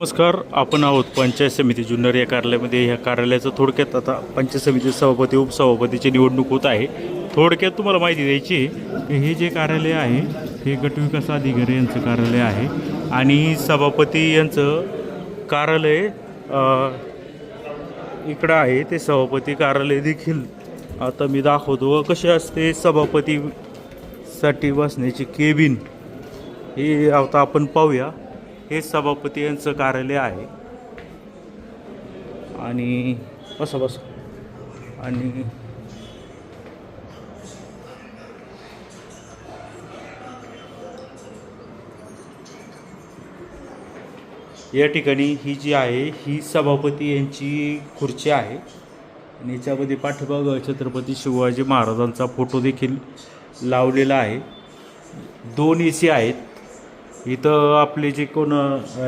नमस्कार. आपण आहोत पंचायत समिती जुन्नर या कार्यालयामध्ये. ह्या कार्यालयाचं थोडक्यात आता पंचायत समिती सभापती उपसभापतीची निवडणूक होत आहे. थोडक्यात तुम्हाला माहिती द्यायची, हे जे कार्यालय आहे हे गटविकास अधिकारी यांचं कार्यालय आहे आणि सभापती यांचं कार्यालय इकडं आहे. ते सभापती कार्यालय देखील आता मी दाखवतो कसे असते सभापतीसाठी बसण्याची केबिन. हे आता आपण पाहूया. हे सभापती यांचं कार्यालय आहे आणि बस आणि या ठिकाणी ही जी आहे ही सभापती यांची खुर्ची आहे आणि याच्यामध्ये पाठीमागं छत्रपती शिवाजी महाराजांचा फोटो देखील लावलेला आहे. 2 AC आहेत. इथं आपले जे कोण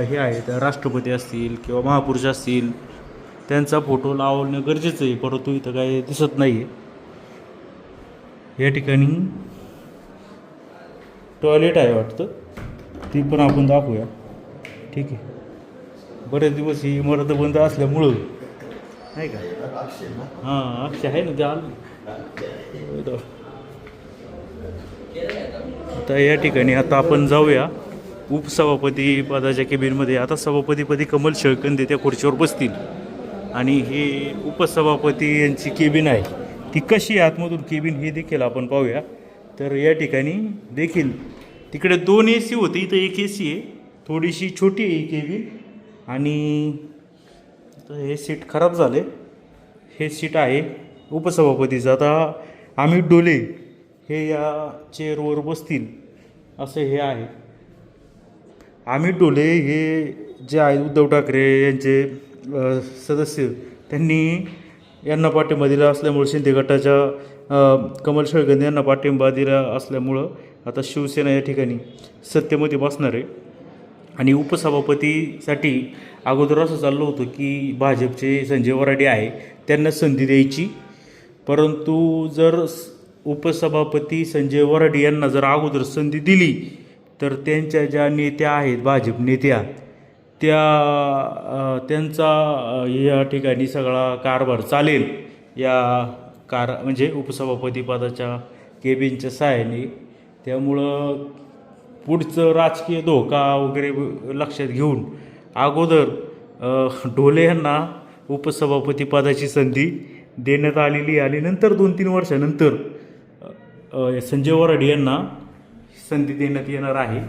हे आहेत राष्ट्रपती असतील किंवा महापुरुष असतील त्यांचा फोटो लावणं गरजेचं आहे, परंतु इथं काही दिसत नाही आहे. या ठिकाणी टॉयलेट आहे वाटतं, ती पण आपण दाखवूया. ठीक आहे. बरेच दिवस ही इमारत बंद असल्यामुळं नाही का. हां, अक्षय आहे ना ते आलं. आता या ठिकाणी आता आपण जाऊया उपसभापती पदाच्या केबिनमध्ये. आता सभापतीपदी कमल शेळकंदे त्या खुर्चीवर बसतील आणि हे उपसभापती यांची केबिन आहे. ती कशी आहे आतमधून केबिन हे देखील आपण पाहूया. तर या ठिकाणी देखील तिकडे 2 AC होते, इथं 1 AC आहे. थोडीशी छोटी आहे केबिन आणि हे सीट खराब झाले. हे सीट आहे उपसभापतीचं. आता अमित डोले हे या चेअरवर बसतील असं हे आहे. अमित डोले हे जे आहेत उद्धव ठाकरे यांचे सदस्य, त्यांनी यांना पाठिंबा दिला असल्यामुळं शिंदे गटाच्या कमल शेळकंदे यांना पाठिंबा दिला असल्यामुळं आता शिवसेना या ठिकाणी सत्तेमध्ये बसणार आहे. आणि उपसभापतीसाठी अगोदर असं चाललं होतं की भाजपचे संजय वराडे आहे त्यांना संधी द्यायची, परंतु जर उपसभापती संजय वराडे यांना जर अगोदर संधी दिली तर त्यांच्या ज्या नेत्या आहेत भाजप नेत्या त्यांचा या ठिकाणी सगळा कारभार चालेल या म्हणजे उपसभापती पदाच्या केबिनच्या सहाय्याने. त्यामुळं पुढचं राजकीय धोका वगैरे लक्षात घेऊन अगोदर डोले यांना उपसभापती पदाची संधी देण्यात आलेली आणि नंतर 2-3 वर्षानंतर संजय वराडे यांना संधी देण्यात येणार आहे.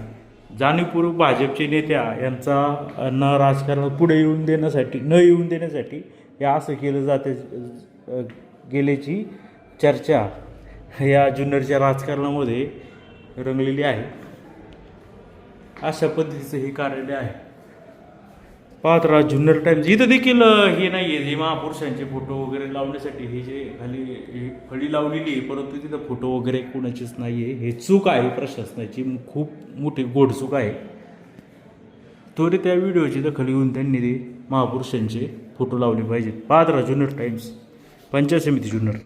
जाणीवपूर्वक भाजपचे नेत्या यांना राजकारणात पुढे येऊन देण्यासाठी हे असं केलं जाते गेल्याची चर्चा या जुन्नरच्या राजकारणामध्ये रंगलेली आहे. अशा पद्धतीचं हे कार्यालय आहे. पाहत राहा जुन्नर टाइम्स. इथं देखील हे नाही आहे, हे महापुरुषांचे फोटो वगैरे लावण्यासाठी हे जे खाली फळी लावलेली आहे, परंतु तिथं फोटो वगैरे कोणाचीच नाही आहे. हे चूक आहे प्रशासनाची, खूप मोठी गोड चूक आहे. त्वरित त्या व्हिडिओची दखल घेऊन त्यांनी ते महापुरुषांचे फोटो लावले पाहिजेत. पाहत राहा जुन्नर टाइम्स, पंचायत समिती जुन्नर.